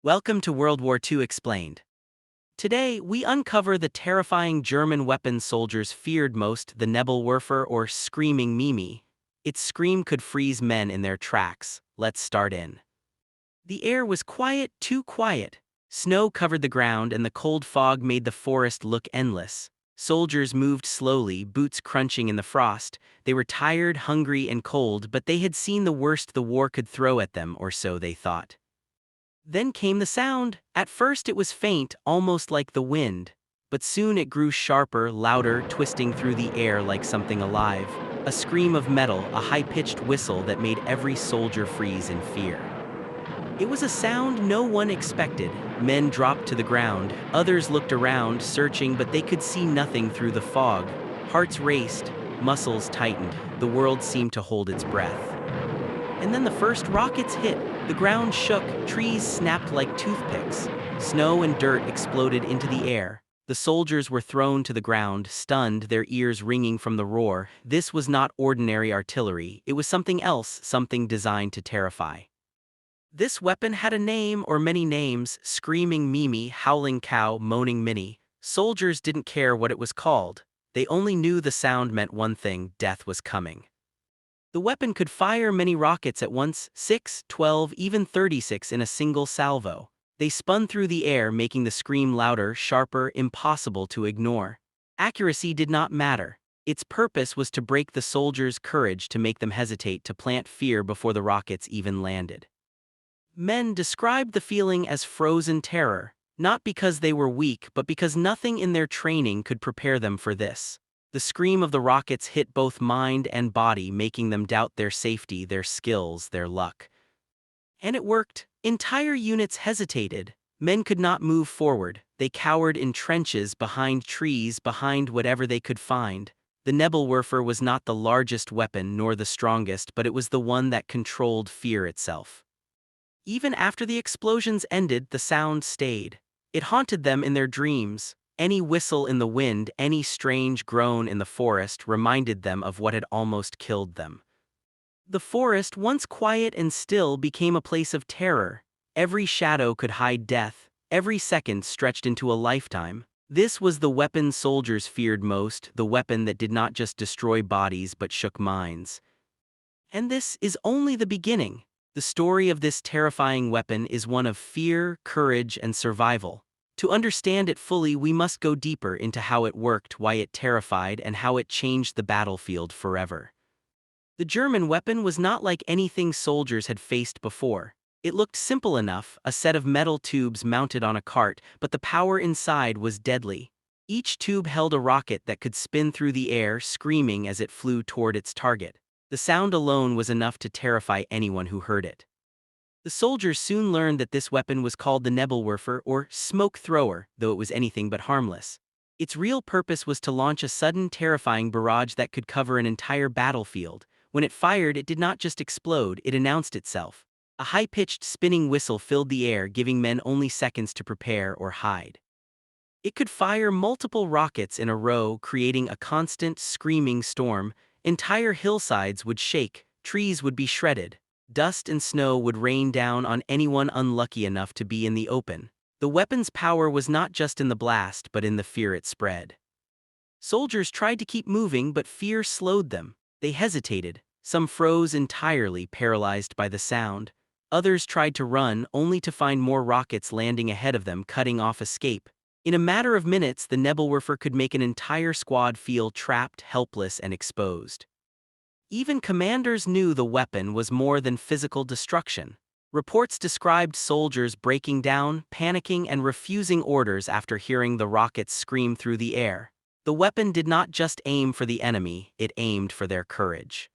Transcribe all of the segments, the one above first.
Welcome to World War II Explained. Today, we uncover the terrifying German weapon soldiers feared most, the Nebelwerfer or Screaming Mimi. Its scream could freeze men in their tracks. Let's start in. The air was quiet, too quiet. Snow covered the ground and the cold fog made the forest look endless. Soldiers moved slowly, boots crunching in the frost. They were tired, hungry, and cold, but they had seen the worst the war could throw at them, or so they thought. Then came the sound. At first it was faint, almost like the wind. But soon it grew sharper, louder, twisting through the air like something alive. A scream of metal, a high-pitched whistle that made every soldier freeze in fear. It was a sound no one expected. Men dropped to the ground. Others looked around, searching, but they could see nothing through the fog. Hearts raced, muscles tightened. The world seemed to hold its breath. And then the first rockets hit. The ground shook, trees snapped like toothpicks. Snow and dirt exploded into the air. The soldiers were thrown to the ground, stunned, their ears ringing from the roar. This was not ordinary artillery. It was something else, something designed to terrify. This weapon had a name or many names: Screaming Mimi, Howling Cow, Moaning Minnie. Soldiers didn't care what it was called. They only knew the sound meant one thing: death was coming. The weapon could fire many rockets at once, 6, 12, even 36 in a single salvo. They spun through the air, making the scream louder, sharper, impossible to ignore. Accuracy did not matter. Its purpose was to break the soldiers' courage, to make them hesitate, to plant fear before the rockets even landed. Men described the feeling as frozen terror, not because they were weak, but because nothing in their training could prepare them for this. The scream of the rockets hit both mind and body, making them doubt their safety, their skills, their luck. And it worked. Entire units hesitated. Men could not move forward. They cowered in trenches, behind trees, behind whatever they could find. The Nebelwerfer was not the largest weapon nor the strongest, but it was the one that controlled fear itself. Even after the explosions ended, the sound stayed. It haunted them in their dreams. Any whistle in the wind, any strange groan in the forest reminded them of what had almost killed them. The forest, once quiet and still, became a place of terror. Every shadow could hide death. Every second stretched into a lifetime. This was the weapon soldiers feared most, the weapon that did not just destroy bodies but shook minds. And this is only the beginning. The story of this terrifying weapon is one of fear, courage, and survival. To understand it fully, we must go deeper into how it worked, why it terrified, and how it changed the battlefield forever. The German weapon was not like anything soldiers had faced before. It looked simple enough, a set of metal tubes mounted on a cart, but the power inside was deadly. Each tube held a rocket that could spin through the air, screaming as it flew toward its target. The sound alone was enough to terrify anyone who heard it. The soldiers soon learned that this weapon was called the Nebelwerfer, or smoke thrower, though it was anything but harmless. Its real purpose was to launch a sudden, terrifying barrage that could cover an entire battlefield. When it fired, it did not just explode, it announced itself. A high-pitched, spinning whistle filled the air, giving men only seconds to prepare or hide. It could fire multiple rockets in a row, creating a constant, screaming storm. Entire hillsides would shake, trees would be shredded. Dust and snow would rain down on anyone unlucky enough to be in the open. The weapon's power was not just in the blast, but in the fear it spread. Soldiers tried to keep moving, but fear slowed them. They hesitated. Some froze entirely, paralyzed by the sound. Others tried to run, only to find more rockets landing ahead of them, cutting off escape. In a matter of minutes, the Nebelwerfer could make an entire squad feel trapped, helpless, and exposed. Even commanders knew the weapon was more than physical destruction. Reports described soldiers breaking down, panicking, and refusing orders after hearing the rockets scream through the air. The weapon did not just aim for the enemy, it aimed for their courage.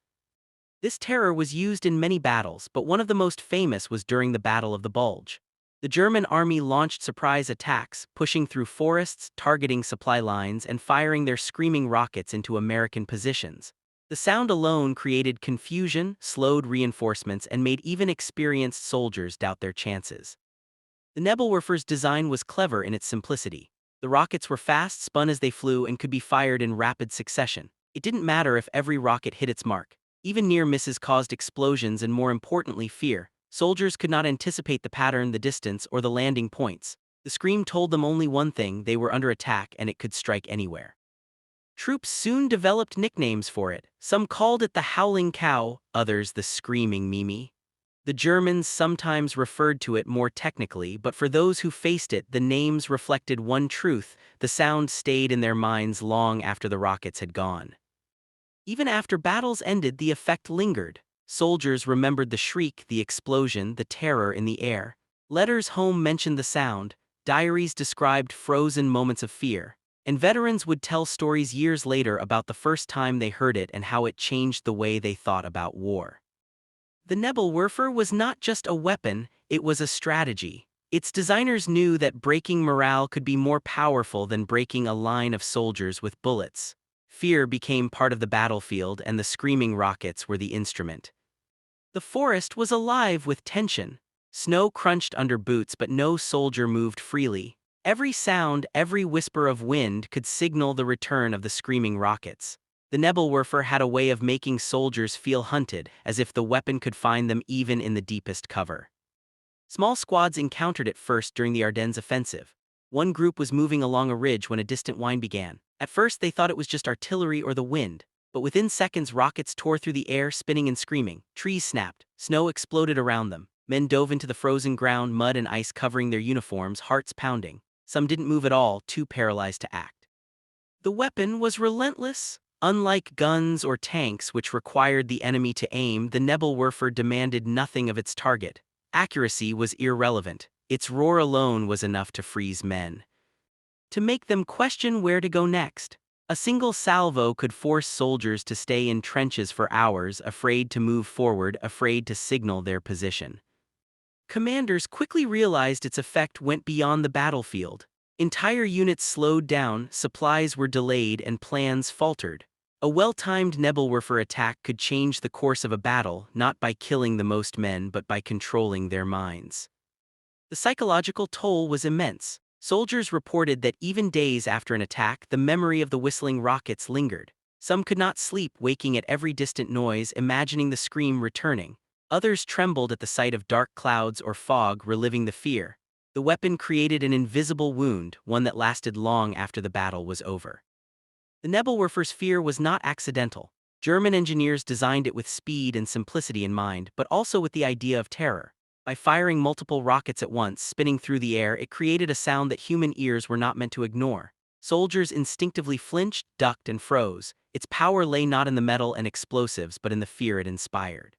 This terror was used in many battles, but one of the most famous was during the Battle of the Bulge. The German army launched surprise attacks, pushing through forests, targeting supply lines, and firing their screaming rockets into American positions. The sound alone created confusion, slowed reinforcements, and made even experienced soldiers doubt their chances. The Nebelwerfer's design was clever in its simplicity. The rockets were fast, spun as they flew, and could be fired in rapid succession. It didn't matter if every rocket hit its mark. Even near misses caused explosions and, more importantly, fear. Soldiers could not anticipate the pattern, the distance, or the landing points. The scream told them only one thing: they were under attack and it could strike anywhere. Troops soon developed nicknames for it. Some called it the howling cow, others the screaming Mimi. The Germans sometimes referred to it more technically, but for those who faced it, the names reflected one truth: the sound stayed in their minds long after the rockets had gone. Even after battles ended, the effect lingered. Soldiers remembered the shriek, the explosion, the terror in the air. Letters home mentioned the sound, diaries described frozen moments of fear, and veterans would tell stories years later about the first time they heard it and how it changed the way they thought about war. The Nebelwerfer was not just a weapon, it was a strategy. Its designers knew that breaking morale could be more powerful than breaking a line of soldiers with bullets. Fear became part of the battlefield, and the screaming rockets were the instrument. The forest was alive with tension. Snow crunched under boots, but no soldier moved freely. Every sound, every whisper of wind could signal the return of the screaming rockets. The Nebelwerfer had a way of making soldiers feel hunted, as if the weapon could find them even in the deepest cover. Small squads encountered it first during the Ardennes offensive. One group was moving along a ridge when a distant whine began. At first they thought it was just artillery or the wind, but within seconds rockets tore through the air, spinning and screaming. Trees snapped, snow exploded around them. Men dove into the frozen ground, mud and ice covering their uniforms, hearts pounding. Some didn't move at all, too paralyzed to act. The weapon was relentless. Unlike guns or tanks, which required the enemy to aim, the Nebelwerfer demanded nothing of its target. Accuracy was irrelevant. Its roar alone was enough to freeze men, to make them question where to go next. A single salvo could force soldiers to stay in trenches for hours, afraid to move forward, afraid to signal their position. Commanders quickly realized its effect went beyond the battlefield. Entire units slowed down, supplies were delayed, and plans faltered. A well-timed Nebelwerfer attack could change the course of a battle, not by killing the most men but by controlling their minds. The psychological toll was immense. Soldiers reported that even days after an attack, the memory of the whistling rockets lingered. Some could not sleep, waking at every distant noise, imagining the scream returning. Others trembled at the sight of dark clouds or fog, reliving the fear. The weapon created an invisible wound, one that lasted long after the battle was over. The Nebelwerfer's fear was not accidental. German engineers designed it with speed and simplicity in mind, but also with the idea of terror. By firing multiple rockets at once, spinning through the air, it created a sound that human ears were not meant to ignore. Soldiers instinctively flinched, ducked, and froze. Its power lay not in the metal and explosives, but in the fear it inspired.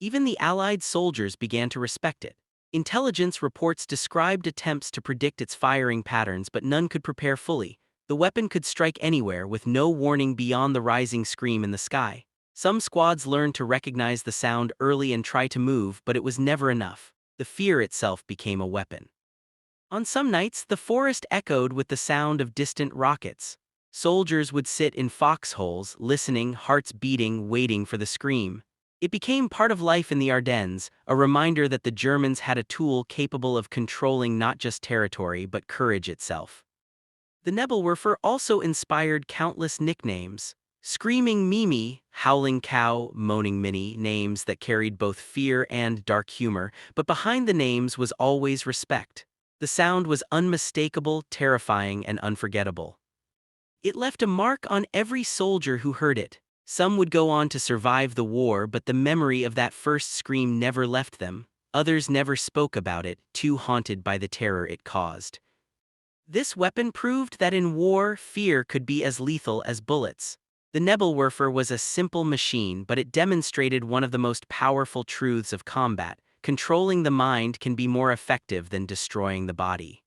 Even the Allied soldiers began to respect it. Intelligence reports described attempts to predict its firing patterns, but none could prepare fully. The weapon could strike anywhere, with no warning beyond the rising scream in the sky. Some squads learned to recognize the sound early and try to move, but it was never enough. The fear itself became a weapon. On some nights, the forest echoed with the sound of distant rockets. Soldiers would sit in foxholes, listening, hearts beating, waiting for the scream. It became part of life in the Ardennes, a reminder that the Germans had a tool capable of controlling not just territory but courage itself. The Nebelwerfer also inspired countless nicknames. Screaming Mimi, howling cow, moaning Minnie, names that carried both fear and dark humor, but behind the names was always respect. The sound was unmistakable, terrifying, and unforgettable. It left a mark on every soldier who heard it. Some would go on to survive the war, but the memory of that first scream never left them. Others never spoke about it, too haunted by the terror it caused. This weapon proved that in war, fear could be as lethal as bullets. The Nebelwerfer was a simple machine, but it demonstrated one of the most powerful truths of combat: controlling the mind can be more effective than destroying the body.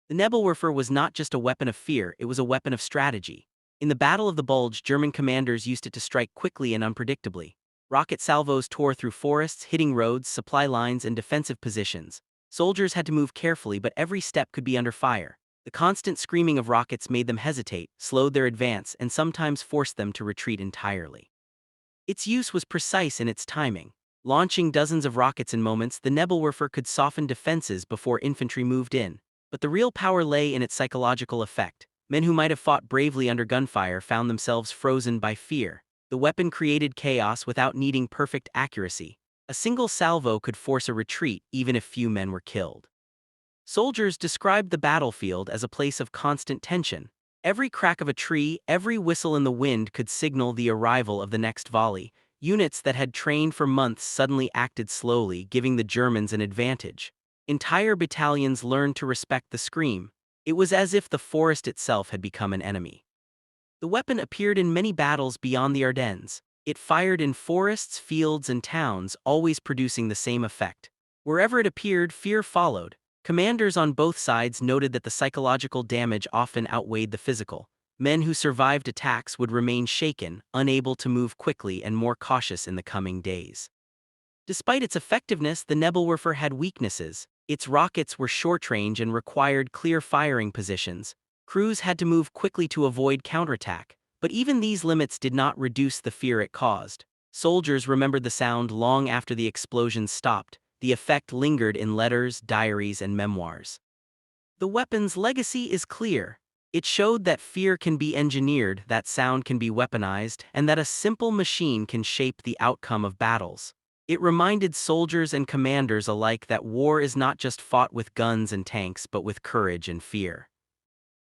The Nebelwerfer was not just a weapon of fear, it was a weapon of strategy. In the Battle of the Bulge, German commanders used it to strike quickly and unpredictably. Rocket salvos tore through forests, hitting roads, supply lines, and defensive positions. Soldiers had to move carefully, but every step could be under fire. The constant screaming of rockets made them hesitate, slowed their advance, and sometimes forced them to retreat entirely. Its use was precise in its timing. Launching dozens of rockets in moments, the Nebelwerfer could soften defenses before infantry moved in. But the real power lay in its psychological effect. Men who might have fought bravely under gunfire found themselves frozen by fear. The weapon created chaos without needing perfect accuracy. A single salvo could force a retreat even if few men were killed. Soldiers described the battlefield as a place of constant tension. Every crack of a tree, every whistle in the wind could signal the arrival of the next volley. Units that had trained for months suddenly acted slowly, giving the Germans an advantage. Entire battalions learned to respect the scream. It was as if the forest itself had become an enemy. The weapon appeared in many battles beyond the Ardennes. It fired in forests, fields, and towns, always producing the same effect. Wherever it appeared, fear followed. Commanders on both sides noted that the psychological damage often outweighed the physical. Men who survived attacks would remain shaken, unable to move quickly, and more cautious in the coming days. Despite its effectiveness, the Nebelwerfer had weaknesses. Its rockets were short-range and required clear firing positions. Crews had to move quickly to avoid counterattack, but even these limits did not reduce the fear it caused. Soldiers remembered the sound long after the explosions stopped. The effect lingered in letters, diaries, and memoirs. The weapon's legacy is clear. It showed that fear can be engineered, that sound can be weaponized, and that a simple machine can shape the outcome of battles. It reminded soldiers and commanders alike that war is not just fought with guns and tanks, but with courage and fear.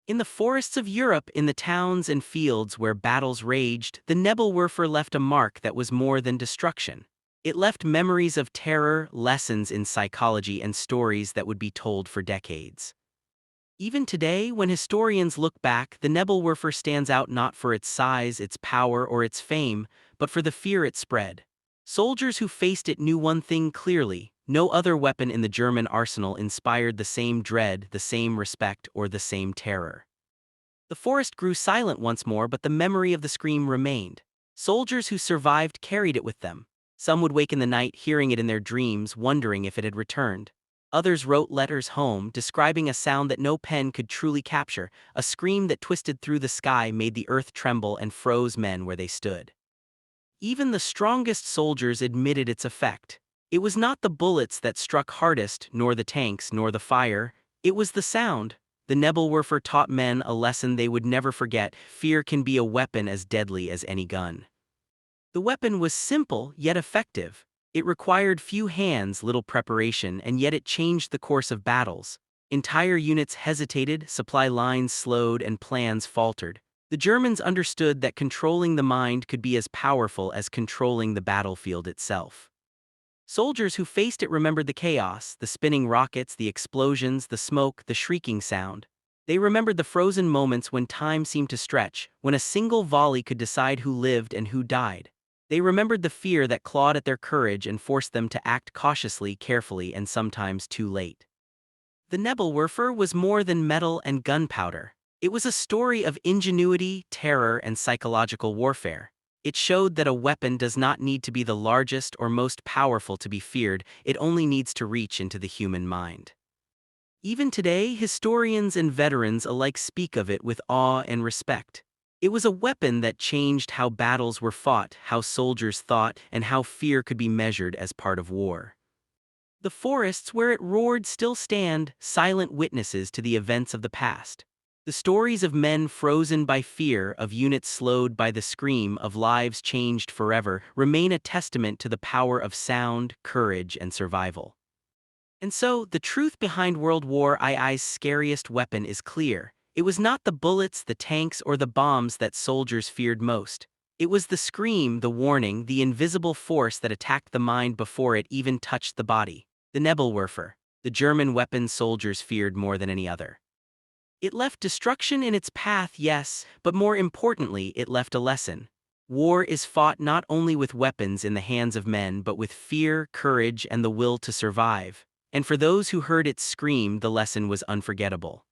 In the forests of Europe, in the towns and fields where battles raged, the Nebelwerfer left a mark that was more than destruction. It left memories of terror, lessons in psychology, and stories that would be told for decades. Even today, when historians look back, the Nebelwerfer stands out not for its size, its power, or its fame, but for the fear it spread. Soldiers who faced it knew one thing clearly: no other weapon in the German arsenal inspired the same dread, the same respect, or the same terror. The forest grew silent once more, but the memory of the scream remained. Soldiers who survived carried it with them. Some would wake in the night hearing it in their dreams, wondering if it had returned. Others wrote letters home, describing a sound that no pen could truly capture, a scream that twisted through the sky, made the earth tremble, and froze men where they stood. Even the strongest soldiers admitted its effect. It was not the bullets that struck hardest, nor the tanks, nor the fire. It was the sound. The Nebelwerfer taught men a lesson they would never forget: fear can be a weapon as deadly as any gun. The weapon was simple, yet effective. It required few hands, little preparation, and yet it changed the course of battles. Entire units hesitated, supply lines slowed, and plans faltered. The Germans understood that controlling the mind could be as powerful as controlling the battlefield itself. Soldiers who faced it remembered the chaos, the spinning rockets, the explosions, the smoke, the shrieking sound. They remembered the frozen moments when time seemed to stretch, when a single volley could decide who lived and who died. They remembered the fear that clawed at their courage and forced them to act cautiously, carefully, and sometimes too late. The Nebelwerfer was more than metal and gunpowder. It was a story of ingenuity, terror, and psychological warfare. It showed that a weapon does not need to be the largest or most powerful to be feared, it only needs to reach into the human mind. Even today, historians and veterans alike speak of it with awe and respect. It was a weapon that changed how battles were fought, how soldiers thought, and how fear could be measured as part of war. The forests where it roared still stand, silent witnesses to the events of the past. The stories of men frozen by fear, of units slowed by the scream, of lives changed forever, remain a testament to the power of sound, courage, and survival. And so, the truth behind World War II's scariest weapon is clear. It was not the bullets, the tanks, or the bombs that soldiers feared most. It was the scream, the warning, the invisible force that attacked the mind before it even touched the body. The Nebelwerfer, the German weapon soldiers feared more than any other. It left destruction in its path, yes, but more importantly, it left a lesson. War is fought not only with weapons in the hands of men, but with fear, courage, and the will to survive. And for those who heard it scream, the lesson was unforgettable.